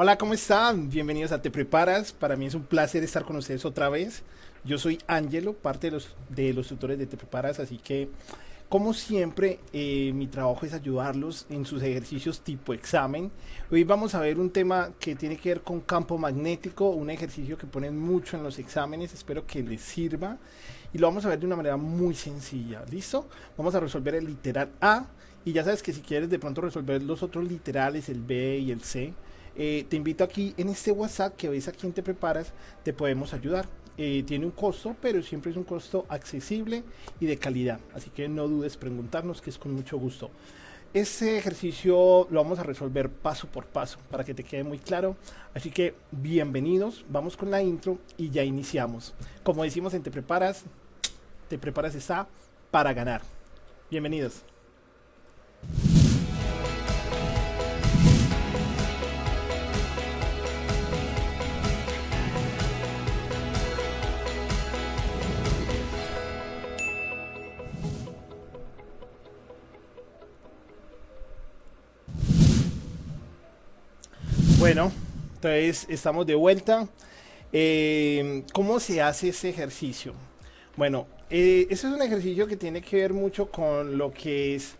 Hola, ¿cómo están? Bienvenidos a Te Preparas. Para mí es un placer estar con ustedes otra vez. Yo soy Ángelo, parte de los tutores de Te Preparas, así que, como siempre, mi trabajo es ayudarlos en sus ejercicios tipo examen. Hoy vamos a ver un tema que tiene que ver con campo magnético, un ejercicio que ponen mucho en los exámenes, espero que les sirva. Y lo vamos a ver de una manera muy sencilla, ¿listo? Vamos a resolver el literal A. Y ya sabes que si quieres de pronto resolver los otros literales, el B y el C, te invito aquí en este WhatsApp que ves aquí en Te Preparas, te podemos ayudar. Tiene un costo, pero siempre es un costo accesible y de calidad. Así que no dudes preguntarnos, que es con mucho gusto. Este ejercicio lo vamos a resolver paso por paso para que te quede muy claro. Así que bienvenidos, vamos con la intro y ya iniciamos. Como decimos en Te Preparas está para ganar. Bienvenidos. Bueno, entonces estamos de vuelta. ¿Cómo se hace ese ejercicio? Bueno, ese es un ejercicio que tiene que ver mucho con lo que es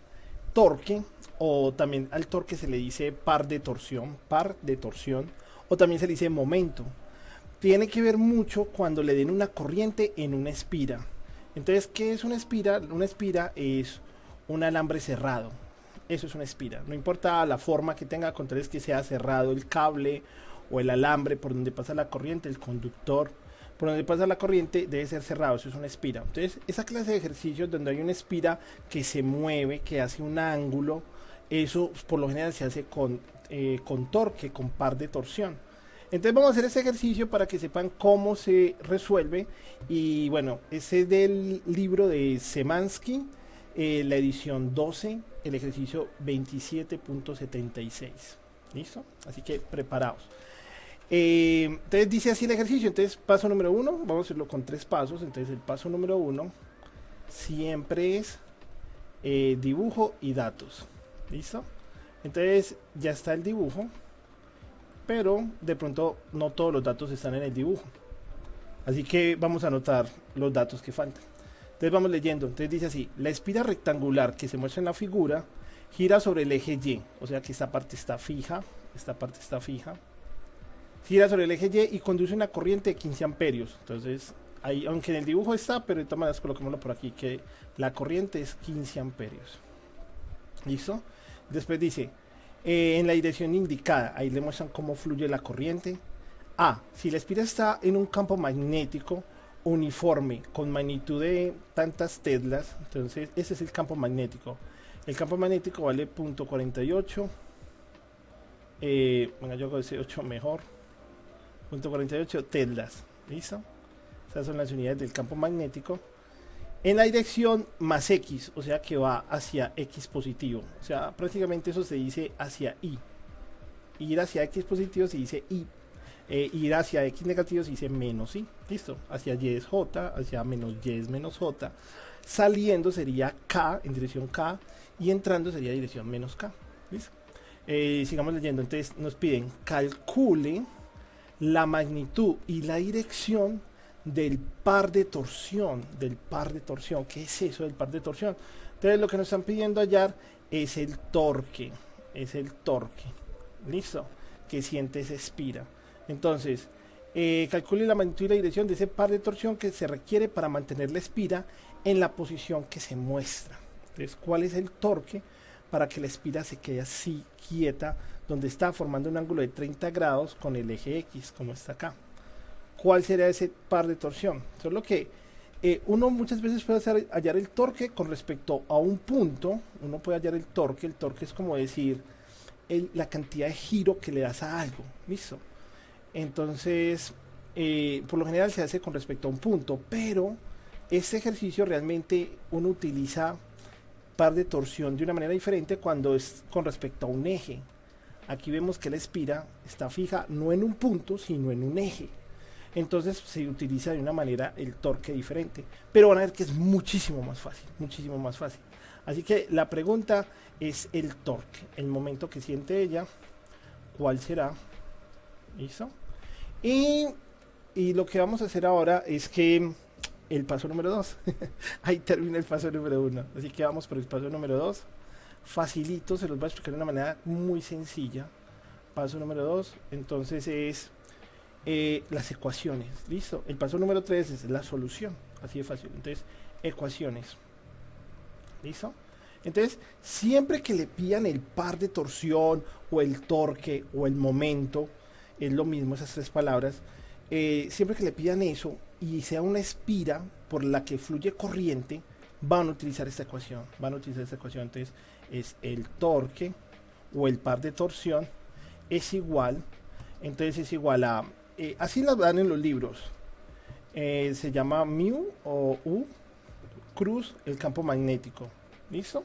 torque, o también al torque se le dice par de torsión, o también se le dice momento. Tiene que ver mucho cuando le den una corriente en una espira. Entonces, ¿qué es una espira? Una espira es un alambre cerrado. Eso es una espira. No importa la forma que tenga, con tal es que sea cerrado el cable o el alambre por donde pasa la corriente, el conductor por donde pasa la corriente debe ser cerrado. Eso es una espira. Entonces, esa clase de ejercicios donde hay una espira que se mueve, que hace un ángulo, eso por lo general se hace con torque, con par de torsión. Entonces vamos a hacer ese ejercicio para que sepan cómo se resuelve. Y bueno, ese es del libro de Semansky, la edición 12, el ejercicio 27.76. ¿Listo? Así que preparados. Entonces dice así el ejercicio. Entonces paso número uno, vamos a hacerlo con tres pasos. Entonces el paso número uno siempre es dibujo y datos. ¿Listo? Entonces ya está el dibujo, pero de pronto no todos los datos están en el dibujo. Así que vamos a anotar los datos que faltan. Entonces vamos leyendo. Entonces dice así: la espira rectangular que se muestra en la figura gira sobre el eje Y, o sea que esta parte está fija, gira sobre el eje Y y conduce una corriente de 15 amperios. Entonces, ahí, aunque en el dibujo está, pero de todas maneras coloquémoslo por aquí, que la corriente es 15 amperios. ¿Listo? Después dice, en la dirección indicada, ahí le muestran cómo fluye la corriente. A, si la espira está en un campo magnético uniforme con magnitud de tantas teslas, entonces ese es el campo magnético. El campo magnético vale .48. Bueno, yo hago ese 8 mejor. .48 teslas. ¿Listo? Esas son las unidades del campo magnético. En la dirección más X, o sea que va hacia X positivo. O sea, prácticamente eso se dice hacia Y. Ir hacia X positivo se dice Y. Ir hacia X negativo se dice menos Y. Listo. Hacia Y es J, hacia menos Y es menos J. Saliendo sería K, en dirección K. Y entrando sería dirección menos K. ¿Listo? Sigamos leyendo. Entonces nos piden calcule la magnitud y la dirección del par de torsión. ¿Qué es eso del par de torsión? Entonces lo que nos están pidiendo hallar es el torque. ¿Listo? Que siente esa espira. Entonces, calcule la magnitud y la dirección de ese par de torsión que se requiere para mantener la espira en la posición que se muestra. Entonces, ¿cuál es el torque para que la espira se quede así quieta, donde está formando un ángulo de 30 grados con el eje X, como está acá? ¿Cuál será ese par de torsión? Eso es lo que uno muchas veces puede hallar el torque con respecto a un punto. Uno puede hallar el torque es como decir la cantidad de giro que le das a algo. ¿Listo? Entonces, por lo general se hace con respecto a un punto, pero este ejercicio realmente uno utiliza par de torsión de una manera diferente cuando es con respecto a un eje. Aquí vemos que la espira está fija no en un punto, sino en un eje. Entonces se utiliza de una manera el torque diferente. Pero van a ver que es muchísimo más fácil. Así que la pregunta es el torque, el momento que siente ella, ¿cuál será? ¿Listo? Y, y lo que vamos a hacer ahora es que el paso número 2, ahí termina el paso número 1. Así que vamos por el paso número 2. Facilito, se los voy a explicar de una manera muy sencilla. Paso número 2, entonces es las ecuaciones. ¿Listo? El paso número 3 es la solución. Así de fácil. Entonces, ecuaciones. ¿Listo? Entonces, siempre que le pidan el par de torsión o el torque o el momento, es lo mismo esas tres palabras, siempre que le pidan eso y sea una espira por la que fluye corriente, van a utilizar esta ecuación. Entonces, es el torque o el par de torsión es igual, entonces es igual a, así las dan en los libros, se llama mu o u cruz el campo magnético. ¿Listo?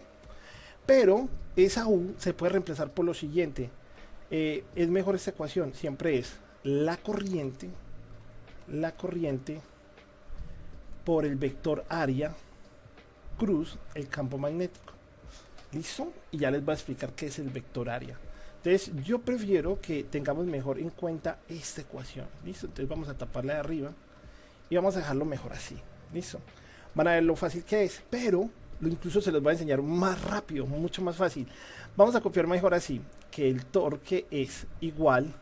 Pero esa U se puede reemplazar por lo siguiente. Es mejor esta ecuación. Siempre es la corriente por el vector área cruz el campo magnético. ¿Listo? Y ya les voy a explicar qué es el vector área. Entonces yo prefiero que tengamos mejor en cuenta esta ecuación. ¿Listo? Entonces vamos a taparla de arriba y vamos a dejarlo mejor así. ¿Listo? Van a ver lo fácil que es, pero incluso se los voy a enseñar más rápido, mucho más fácil. Vamos a copiar mejor así, que el torque es igual,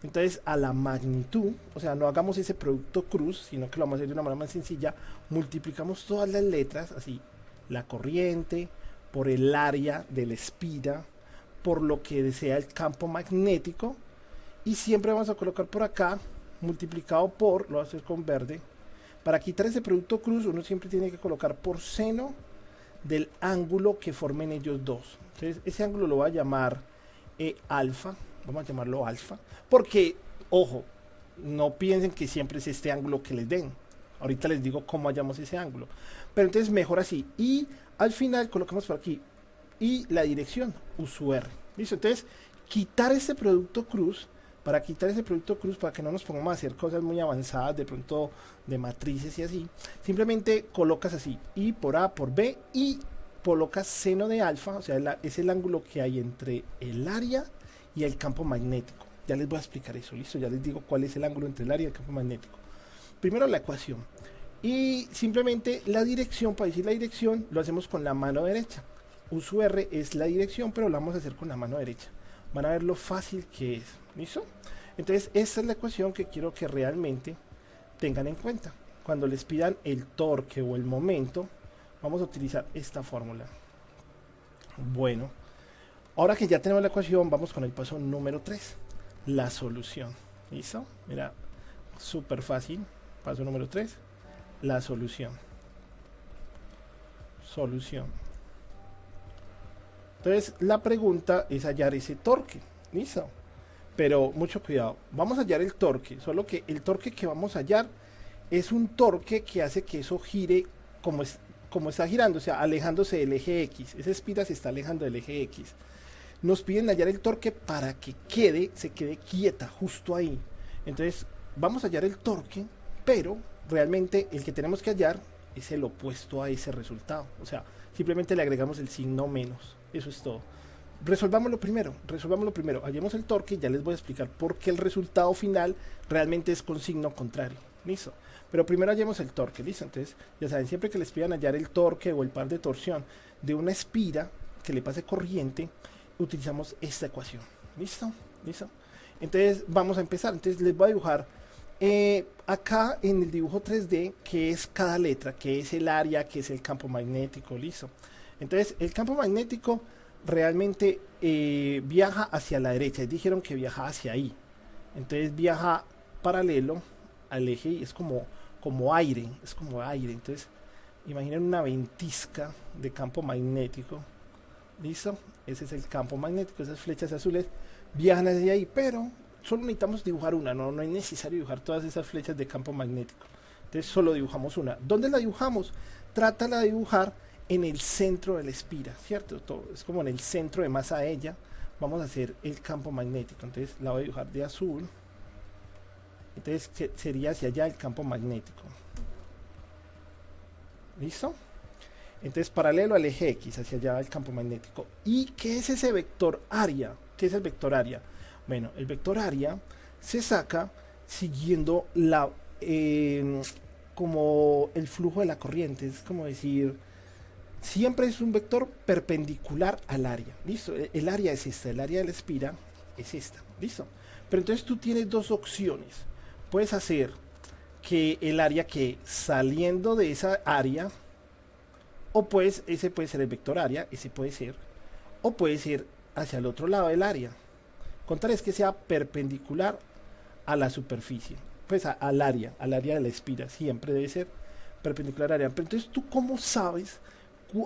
entonces a la magnitud, o sea, no hagamos ese producto cruz, sino que lo vamos a hacer de una manera más sencilla, multiplicamos todas las letras, así, la corriente, por el área de la espira, por lo que desea el campo magnético, y siempre vamos a colocar por acá, multiplicado por, lo voy a hacer con verde, para quitar ese producto cruz, uno siempre tiene que colocar por seno del ángulo que formen ellos dos. Entonces ese ángulo lo voy a llamar alfa, vamos a llamarlo alfa, porque, ojo, no piensen que siempre es este ángulo que les den. Ahorita les digo cómo hallamos ese ángulo. Pero entonces mejor así. Y al final colocamos por aquí y la dirección, U sub R. ¿Listo? Entonces, quitar este producto cruz, para que no nos pongamos a hacer cosas muy avanzadas, de pronto de matrices y así, simplemente colocas así, I por A por B, y colocas seno de alfa, o sea, es el ángulo que hay entre el área y el campo magnético. Ya les voy a explicar eso, ¿listo? Ya les digo cuál es el ángulo entre el área y el campo magnético. Primero la ecuación. Y simplemente la dirección, para decir la dirección, lo hacemos con la mano derecha. U sub R es la dirección, pero lo vamos a hacer con la mano derecha. Van a ver lo fácil que es. ¿Listo? Entonces, esta es la ecuación que quiero que realmente tengan en cuenta. Cuando les pidan el torque o el momento, vamos a utilizar esta fórmula. Bueno, ahora que ya tenemos la ecuación, vamos con el paso número 3, la solución. ¿Listo? Mira, súper fácil. Paso número 3, la solución. Solución. Entonces, la pregunta es hallar ese torque. ¿Listo? Pero mucho cuidado, vamos a hallar el torque, solo que el torque que vamos a hallar es un torque que hace que eso gire como está girando, o sea, alejándose del eje X. Esa espira se está alejando del eje X. Nos piden hallar el torque para que se quede quieta justo ahí. Entonces vamos a hallar el torque, pero realmente el que tenemos que hallar es el opuesto a ese resultado. O sea, simplemente le agregamos el signo menos. Eso es todo. Resolvámoslo primero, hallemos el torque y ya les voy a explicar por qué el resultado final realmente es con signo contrario. ¿Listo? Pero primero hallemos el torque. ¿Listo? Entonces, ya saben, siempre que les pidan hallar el torque o el par de torsión de una espira que le pase corriente, utilizamos esta ecuación. ¿Listo? Entonces vamos a empezar. Entonces les voy a dibujar acá en el dibujo 3D que es cada letra, que es el área, que es el campo magnético. ¿Listo? Entonces el campo magnético realmente viaja hacia la derecha. Dijeron que viaja hacia ahí. Entonces viaja paralelo al eje y es como aire. Entonces imaginen una ventisca de campo magnético. ¿Listo? Ese es el campo magnético. Esas flechas azules viajan hacia ahí, pero solo necesitamos dibujar una. No es necesario dibujar todas esas flechas de campo magnético. Entonces solo dibujamos una. ¿Dónde la dibujamos? Trátala de dibujar en el centro de la espira, ¿cierto? Todo es como en el centro de masa de ella. Vamos a hacer el campo magnético. Entonces la voy a dibujar de azul. Entonces sería hacia allá el campo magnético. ¿Listo? Entonces paralelo al eje X, hacia allá el campo magnético. ¿Y qué es ese vector área? ¿Qué es el vector área? Bueno, el vector área se saca siguiendo como el flujo de la corriente. Es como decir, siempre es un vector perpendicular al área. ¿Listo? El área es esta, el área de la espira es esta. ¿Listo? Pero entonces tú tienes dos opciones. Puedes hacer que el área que saliendo de esa área, o pues ese puede ser el vector área, ese puede ser, o puede ser hacia el otro lado del área. Contar es que sea perpendicular a la superficie, pues al área de la espira, siempre debe ser perpendicular al área. Pero entonces tú cómo sabes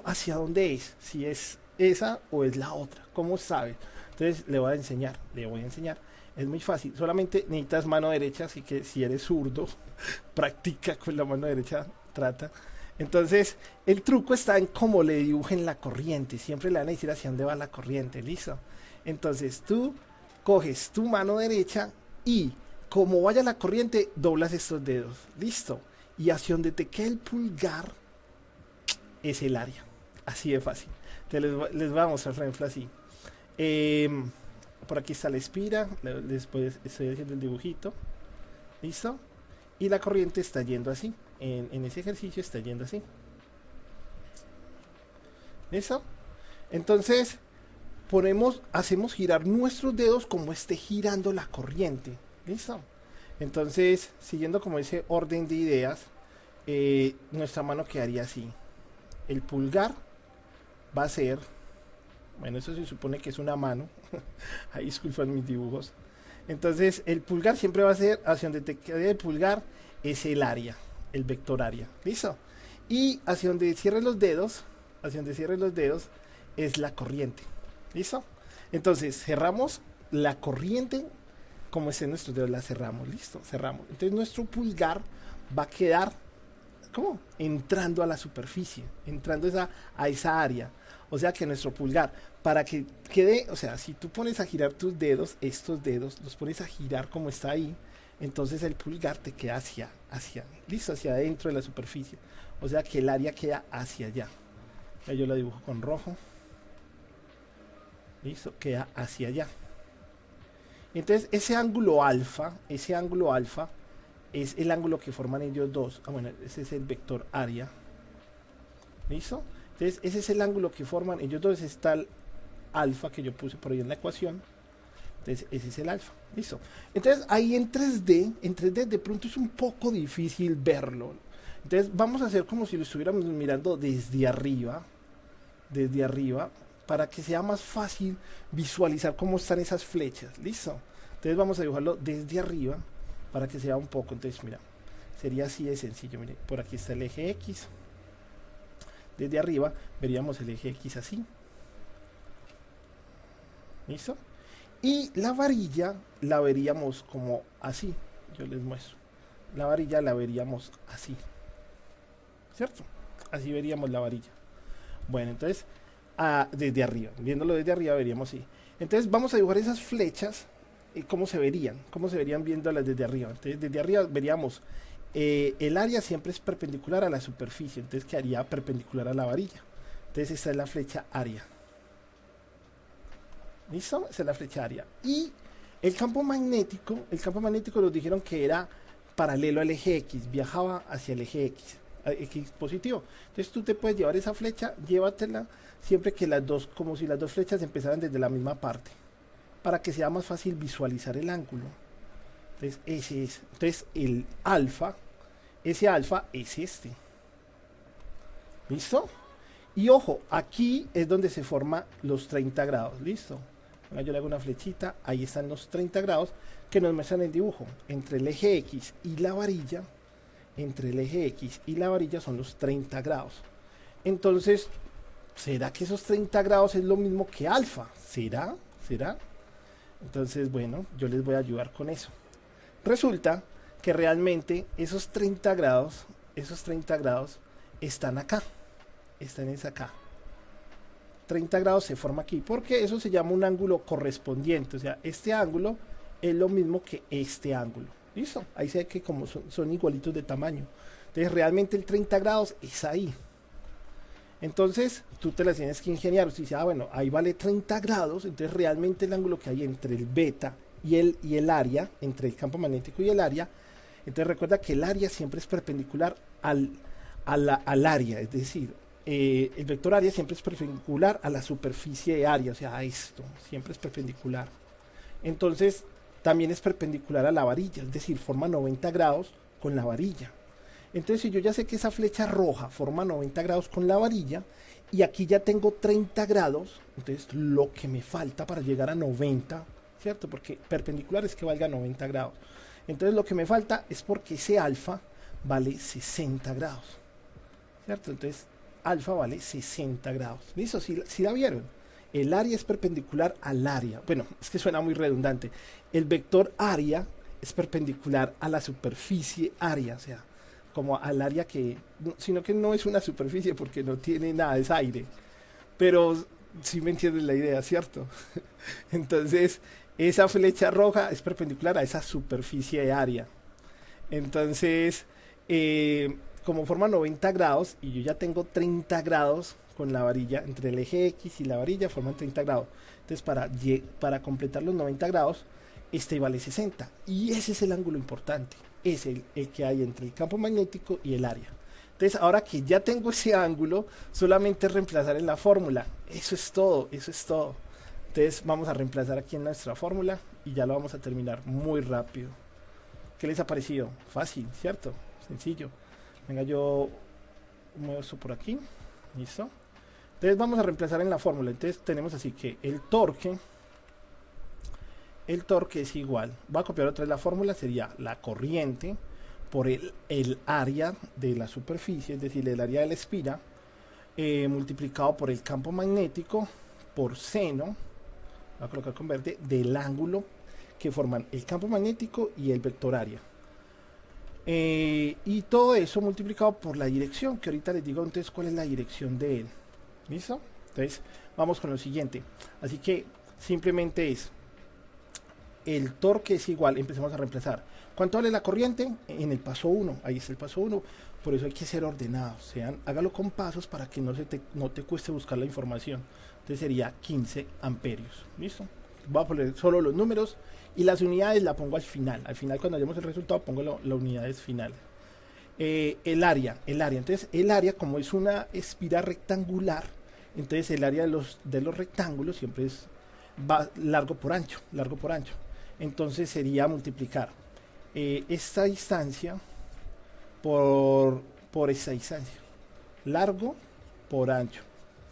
hacia dónde es, si es esa o es la otra, cómo sabes. Entonces le voy a enseñar, es muy fácil, solamente necesitas mano derecha, así que si eres zurdo, practica con la mano derecha, trata. Entonces, el truco está en cómo le dibujen la corriente. Siempre le van a decir hacia dónde va la corriente, ¿listo? Entonces, tú coges tu mano derecha y como vaya la corriente, doblas estos dedos, ¿listo? Y hacia donde te quede el pulgar es el área. Así de fácil. Les voy a mostrar, por ejemplo, así. Por aquí está la espira. Después estoy haciendo el dibujito. ¿Listo? Y la corriente está yendo así. En ese ejercicio está yendo así. ¿Listo? Entonces hacemos girar nuestros dedos como esté girando la corriente. ¿Listo? Entonces, siguiendo como ese orden de ideas, nuestra mano quedaría así. El pulgar va a ser, bueno, eso se supone que es una mano. Ahí disculpan mis dibujos. Entonces, el pulgar siempre va a ser hacia donde te quede el pulgar, es el área, el vector área. ¿Listo? Y hacia donde cierres los dedos, es la corriente. ¿Listo? Entonces, cerramos la corriente como es en nuestros dedos, la cerramos. ¿Listo? Cerramos. Entonces, nuestro pulgar va a quedar, ¿cómo? Entrando a la superficie, entrando a esa área. O sea que nuestro pulgar, para que quede, o sea, si tú pones a girar tus dedos, estos dedos, los pones a girar como está ahí, entonces el pulgar te queda listo, hacia adentro de la superficie. O sea que el área queda hacia allá. Ya yo lo dibujo con rojo. Listo, queda hacia allá. Entonces ese ángulo alfa es el ángulo que forman ellos dos. Bueno, ese es el vector área. ¿Listo? Entonces ese es el ángulo que forman ellos dos. Está el alfa que yo puse por ahí en la ecuación. Entonces ese es el alfa. ¿Listo? Entonces ahí en 3D de pronto es un poco difícil verlo. Entonces vamos a hacer como si lo estuviéramos mirando desde arriba, para que sea más fácil visualizar cómo están esas flechas. ¿Listo? Entonces vamos a dibujarlo desde arriba para que sea un poco. Entonces mira, sería así de sencillo. Mire, por aquí está el eje X. Desde arriba veríamos el eje X así. ¿Listo? Y la varilla la veríamos como así. Yo les muestro. La varilla la veríamos así. ¿Cierto? Así veríamos la varilla. Bueno, entonces, desde arriba. Viéndolo desde arriba veríamos así. Entonces vamos a dibujar esas flechas. ¿Cómo se verían? ¿Cómo se verían viéndolas desde arriba? Entonces desde arriba veríamos... el área siempre es perpendicular a la superficie. Entonces quedaría perpendicular a la varilla. Entonces esta es la flecha área. ¿Listo? Esa es la flecha área. Y el campo magnético nos dijeron que era paralelo al eje X, viajaba hacia el eje X positivo. Entonces tú te puedes llevar esa flecha, llévatela siempre que como si las dos flechas empezaran desde la misma parte, para que sea más fácil visualizar el ángulo. Entonces ese es. Entonces el alfa, ese alfa es este. ¿Listo? Y ojo, aquí es donde se forman los 30 grados. ¿Listo? Yo le hago una flechita, ahí están los 30 grados que nos muestran el dibujo. Entre el eje X y la varilla, son los 30 grados. Entonces, ¿será que esos 30 grados es lo mismo que alfa? ¿Será? Entonces, bueno, yo les voy a ayudar con eso. Resulta que realmente esos 30 grados están acá. Están acá. 30 grados se forma aquí, porque eso se llama un ángulo correspondiente. O sea, este ángulo es lo mismo que este ángulo. ¿Listo? Ahí se ve que como son igualitos de tamaño. Entonces realmente el 30 grados es ahí. Entonces tú te las tienes que ingeniar. Usted dice, bueno, ahí vale 30 grados. Entonces realmente el ángulo que hay entre el beta y el área, entre el campo magnético y el área. Entonces recuerda que el área siempre es perpendicular al área, es decir, el vector área siempre es perpendicular a la superficie de área, o sea, a esto, siempre es perpendicular. Entonces también es perpendicular a la varilla, es decir, forma 90 grados con la varilla. Entonces si yo ya sé que esa flecha roja forma 90 grados con la varilla, y aquí ya tengo 30 grados, entonces lo que me falta para llegar a 90, ¿cierto? Porque perpendicular es que valga 90 grados. Entonces lo que me falta es porque ese alfa vale 60 grados, ¿cierto? Entonces alfa vale 60 grados. ¿Listo? ¿Sí la vieron? El área es perpendicular al área. Bueno, es que suena muy redundante. El vector área es perpendicular a la superficie área, o sea, como al área que, sino que no es una superficie porque no tiene nada, es aire. Pero sí me entiendes la idea, ¿cierto? Entonces, esa flecha roja es perpendicular a esa superficie de área. Entonces, como forma 90 grados y yo ya tengo 30 grados con la varilla, entre el eje X y la varilla forman 30 grados. Entonces, para completar los 90 grados, este vale 60. Y ese es el ángulo importante. Es el que hay entre el campo magnético y el área. Entonces, ahora que ya tengo ese ángulo, solamente reemplazar en la fórmula. Eso es todo, eso es todo. Entonces, vamos a reemplazar aquí en nuestra fórmula y ya lo vamos a terminar muy rápido. ¿Qué les ha parecido? Fácil, ¿cierto? Sencillo. Venga, yo muevo esto por aquí. Listo. Entonces, vamos a reemplazar en la fórmula. Entonces, tenemos así que el torque es igual, voy a copiar otra vez la fórmula, sería la corriente por el área de la superficie, es decir, el área de la espira, multiplicado por el campo magnético por seno, voy a colocar con verde, del ángulo que forman el campo magnético y el vector área. Y todo eso multiplicado por la dirección, que ahorita les digo entonces cuál es la dirección de él. ¿Listo? Entonces, vamos con lo siguiente. Así que simplemente es el torque es igual, empezamos a reemplazar. ¿Cuánto vale la corriente? En el paso 1, ahí está el paso 1. Por eso hay que ser ordenados, hágalo con pasos para que no te cueste buscar la información. Entonces sería 15 amperios. ¿Listo? Voy a poner solo los números y las unidades la pongo al final. Al final, cuando hayamos el resultado, pongo las unidades finales. El área. Entonces, el área, como es una espira rectangular, entonces el área de los rectángulos siempre va largo por ancho. Entonces sería multiplicar esta distancia por esta distancia, largo por ancho.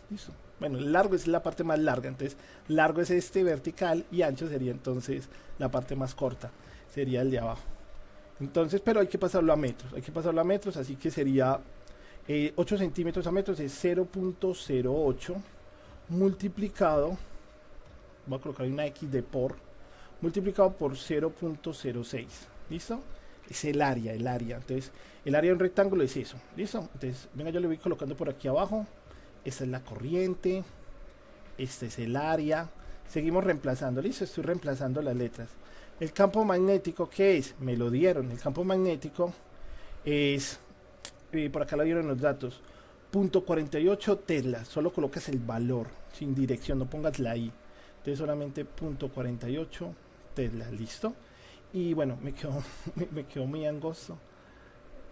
¿Listo? Bueno, largo es la parte más larga, entonces largo es este vertical y ancho sería entonces la parte más corta, sería el de abajo. Entonces, pero hay que pasarlo a metros, así que sería 8 centímetros a metros es 0.08 multiplicado, voy a colocar una X de por, multiplicado por 0.06. ¿Listo? Es el área. Entonces, el área de un rectángulo es eso. ¿Listo? Entonces, venga, yo le voy colocando por aquí abajo. Esta es la corriente. Este es el área. Seguimos reemplazando. ¿Listo? Estoy reemplazando las letras. El campo magnético, ¿qué es? Me lo dieron. El campo magnético es, por acá lo dieron los datos, 0.48 tesla. Solo colocas el valor, sin dirección, no pongas la I. Entonces solamente 0.48 tesla, listo. Y bueno, me quedó muy angosto,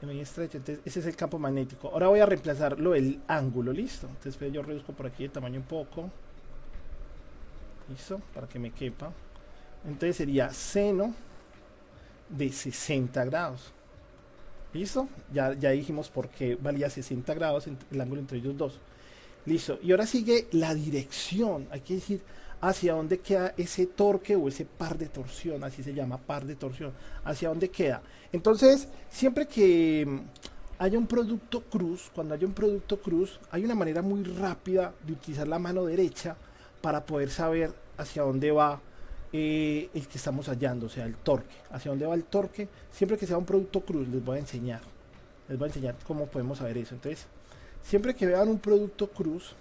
muy estrecho. Entonces ese es el campo magnético. Ahora voy a reemplazarlo el ángulo, listo. Entonces yo reduzco por aquí el tamaño un poco, listo, para que me quepa. Entonces sería seno de 60 grados. ¿Listo? Ya dijimos por qué valía 60 grados el ángulo entre ellos dos. Listo. Y ahora sigue la dirección. Hay que decir hacia dónde queda ese torque o ese par de torsión. Así se llama, par de torsión. Hacia dónde queda. Entonces, siempre que haya un producto cruz, cuando haya un producto cruz, hay una manera muy rápida de utilizar la mano derecha para poder saber hacia dónde va el que estamos hallando, o sea, el torque. Hacia dónde va el torque. Siempre que sea un producto cruz, les voy a enseñar cómo podemos saber eso. Entonces, siempre que vean un producto cruz,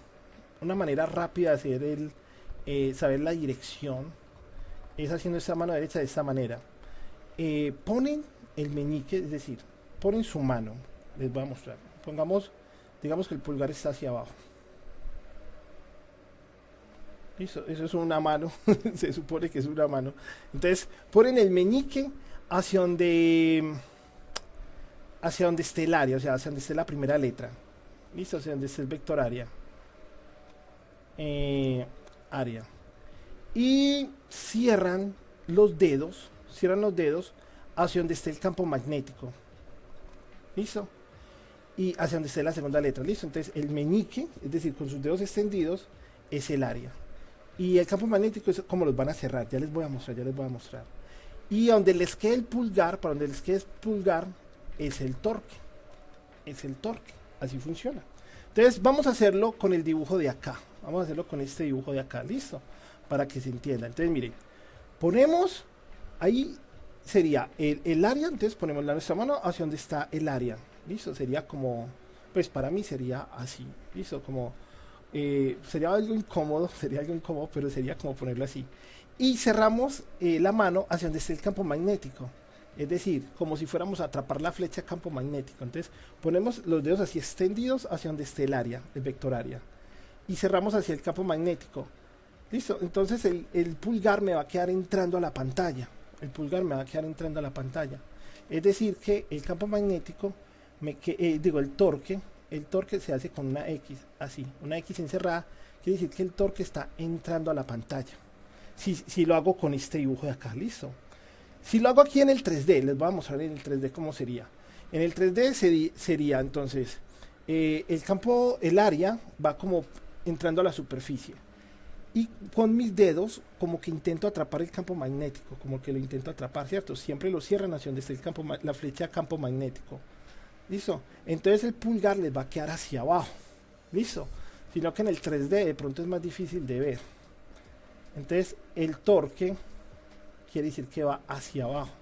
una manera rápida de hacer saber la dirección es haciendo esta mano derecha de esta manera. Ponen el meñique, es decir, ponen su mano. Les voy a mostrar. Digamos que el pulgar está hacia abajo. Eso es una mano, se supone que es una mano. Entonces ponen el meñique hacia donde esté el área, o sea, hacia donde esté la primera letra. ¿Listo? Hacia donde esté el vector área. Área. Y cierran los dedos hacia donde esté el campo magnético. ¿Listo? Y hacia donde esté la segunda letra. ¿Listo? Entonces el meñique, es decir, con sus dedos extendidos, es el área. Y el campo magnético es como los van a cerrar. Ya les voy a mostrar. Y a donde les quede el pulgar, para donde les quede el pulgar, es el torque. Así funciona. Entonces vamos a hacerlo con el dibujo de acá. Vamos a hacerlo con este dibujo de acá. ¿Listo? Para que se entienda. Entonces miren, ponemos, ahí sería el área. Entonces ponemos nuestra mano hacia donde está el área. ¿Listo? Sería como, pues para mí sería así. ¿Listo? Como, sería algo incómodo, pero sería como ponerlo así. Y cerramos la mano hacia donde esté el campo magnético. Es decir, como si fuéramos a atrapar la flecha a campo magnético. Entonces ponemos los dedos así extendidos hacia donde esté el área, el vector área. Y cerramos hacia el campo magnético. Listo, entonces el pulgar me va a quedar entrando a la pantalla. Es decir, que el campo magnético, el torque se hace con una X, así, una X encerrada. Quiere decir que el torque está entrando a la pantalla. Si lo hago con este dibujo de acá, listo. Si lo hago aquí en el 3D, les voy a mostrar en el 3D cómo sería. En el 3D sería entonces, el área va como entrando a la superficie. Y con mis dedos como que intento atrapar el campo magnético, como que lo intento atrapar, ¿cierto? Siempre lo cierran hacia donde está la flecha campo magnético. ¿Listo? Entonces el pulgar les va a quedar hacia abajo. ¿Listo? Sino que en el 3D de pronto es más difícil de ver. Entonces el torque quiere decir que va hacia abajo.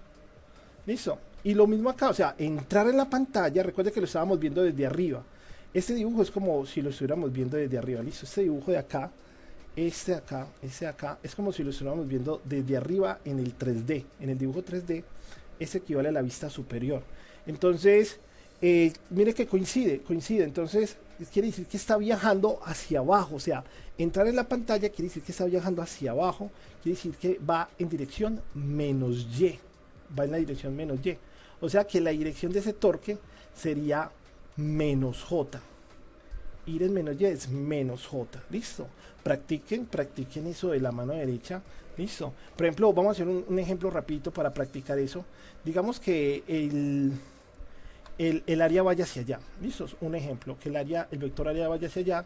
¿Listo? Y lo mismo acá, o sea, entrar en la pantalla, recuerden que lo estábamos viendo desde arriba. Este dibujo es como si lo estuviéramos viendo desde arriba. ¿Listo? Este dibujo de acá, este de acá, es como si lo estuviéramos viendo desde arriba en el 3D. En el dibujo 3D, este equivale a la vista superior. Entonces, mire que coincide. Entonces, quiere decir que está viajando hacia abajo. O sea, entrar en la pantalla quiere decir que está viajando hacia abajo. Quiere decir que va en dirección menos Y. Va en la dirección menos Y. O sea que la dirección de ese torque sería menos J. Ir en menos Y es menos J. Listo. Practiquen eso de la mano derecha. Listo. Por ejemplo, vamos a hacer un ejemplo rapidito para practicar eso. Digamos que el área vaya hacia allá. ¿Listo? Un ejemplo, que el vector área vaya hacia allá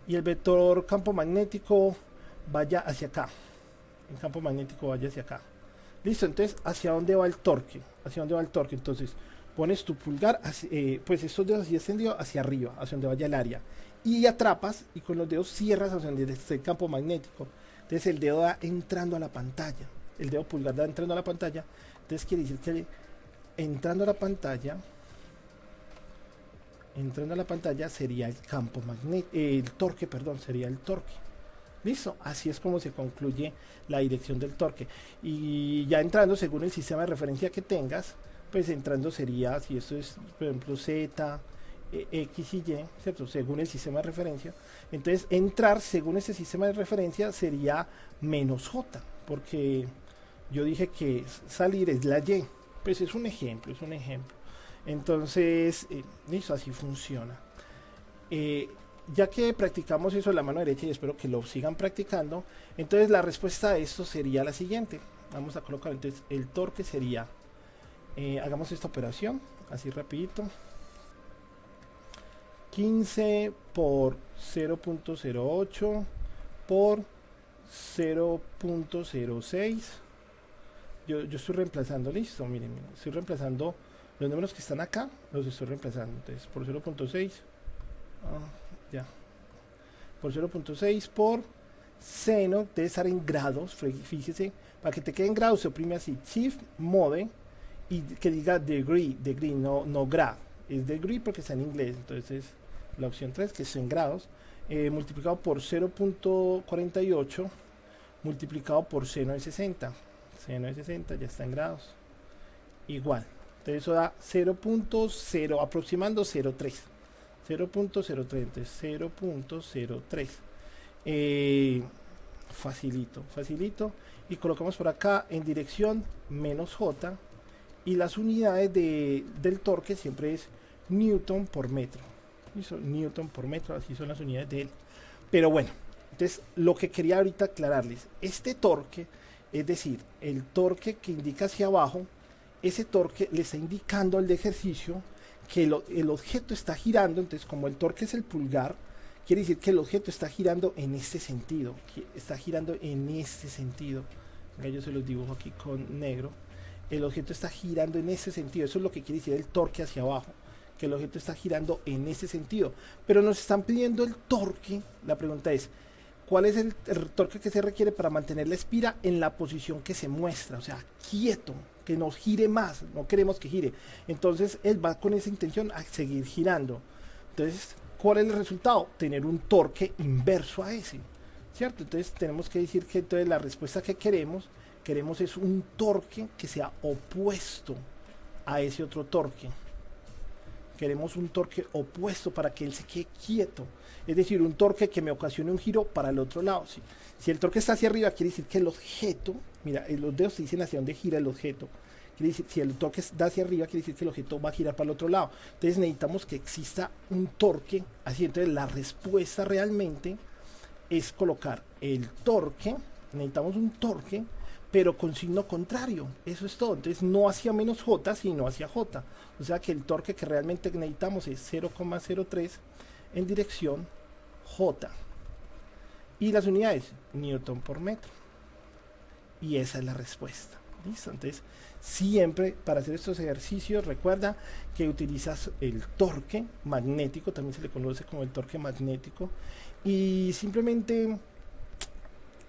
y el vector campo magnético vaya hacia acá. El campo magnético vaya hacia acá. ¿Listo? Entonces, ¿hacia dónde va el torque? Entonces, pones tu pulgar, pues estos dedos así extendidos hacia arriba, hacia donde vaya el área. Y atrapas y con los dedos cierras hacia donde esté el campo magnético. Entonces, el dedo va entrando a la pantalla. El dedo pulgar va entrando a la pantalla. Entonces, quiere decir que entrando a la pantalla sería el campo magnético, sería el torque. Listo, así es como se concluye la dirección del torque. Y ya entrando, según el sistema de referencia que tengas, pues entrando sería, si esto es por ejemplo Z, X y Y, ¿cierto? Según el sistema de referencia. Entonces entrar según ese sistema de referencia sería menos J, porque yo dije que salir es la Y. Pues es un ejemplo. Entonces, listo, así funciona. Ya que practicamos eso de la mano derecha y espero que lo sigan practicando, entonces la respuesta a esto sería la siguiente. Vamos a colocar entonces el torque sería, hagamos esta operación así rapidito, 15 por 0.08 por 0.06. Yo estoy reemplazando, listo, miren, estoy reemplazando los números que están acá, los estoy reemplazando. Entonces por 0.6, ya, por 0.6 por seno, debe estar en grados. Fíjese, para que te quede en grados se oprime así, Shift, Mode, y que diga degree, no grad, es degree porque está en inglés. Entonces la opción 3, que es en grados, multiplicado por 0.48 multiplicado por seno de 60. Seno de 60 ya está en grados, igual. Entonces eso da 0.0, aproximando 0.3. 0.03, entonces 0.03. facilito, facilito, y colocamos por acá en dirección menos J, y las unidades del torque siempre es Newton por metro. ¿Listo? Newton por metro, así son las unidades de él. Pero bueno, entonces lo que quería ahorita aclararles, este torque, es decir, el torque que indica hacia abajo, ese torque le está indicando al de ejercicio que el objeto está girando. Entonces, como el torque es el pulgar, quiere decir que el objeto está girando en este sentido, está girando en este sentido. Venga, yo se los dibujo aquí con negro. El objeto está girando en ese sentido, eso es lo que quiere decir el torque hacia abajo, que el objeto está girando en ese sentido. Pero nos están pidiendo el torque. La pregunta es, ¿cuál es el torque que se requiere para mantener la espira en la posición que se muestra? O sea, quieto, que nos gire más, no queremos que gire. Entonces él va con esa intención a seguir girando. Entonces, ¿cuál es el resultado? Tener un torque inverso a ese, ¿cierto? Entonces tenemos que decir que entonces la respuesta que queremos es un torque que sea opuesto a ese otro torque. Queremos un torque opuesto para que él se quede quieto. Es decir, un torque que me ocasione un giro para el otro lado. Si el torque está hacia arriba, quiere decir que el objeto, mira, los dedos te dicen hacia dónde gira el objeto. Quiere decir, si el torque está hacia arriba, quiere decir que el objeto va a girar para el otro lado. Entonces necesitamos que exista un torque así. Entonces la respuesta realmente es colocar el torque. Necesitamos un torque, pero con signo contrario. Eso es todo. Entonces no hacia menos J, sino hacia J. O sea que el torque que realmente necesitamos es 0,03 en dirección J. Y las unidades, Newton por metro. Y esa es la respuesta. ¿Listo? Entonces, siempre para hacer estos ejercicios, recuerda que utilizas el torque magnético, también se le conoce como el torque magnético. Y simplemente,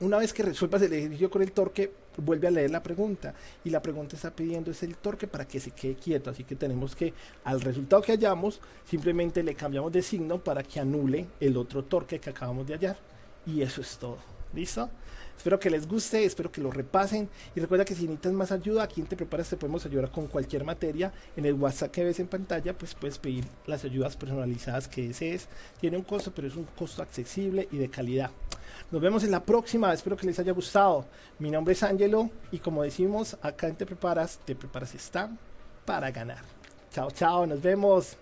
una vez que resuelvas el ejercicio con el torque, vuelve a leer la pregunta, y la pregunta está pidiendo es el torque para que se quede quieto, así que tenemos que al resultado que hallamos simplemente le cambiamos de signo para que anule el otro torque que acabamos de hallar, y eso es todo. ¿Listo? Espero que les guste, espero que lo repasen, y recuerda que si necesitas más ayuda, aquí en Te Preparas te podemos ayudar con cualquier materia. En el WhatsApp que ves en pantalla, pues puedes pedir las ayudas personalizadas que desees. Tiene un costo, pero es un costo accesible y de calidad. Nos vemos en la próxima, espero que les haya gustado. Mi nombre es Ángelo, y como decimos acá en Te Preparas está para ganar. Chao, chao, nos vemos.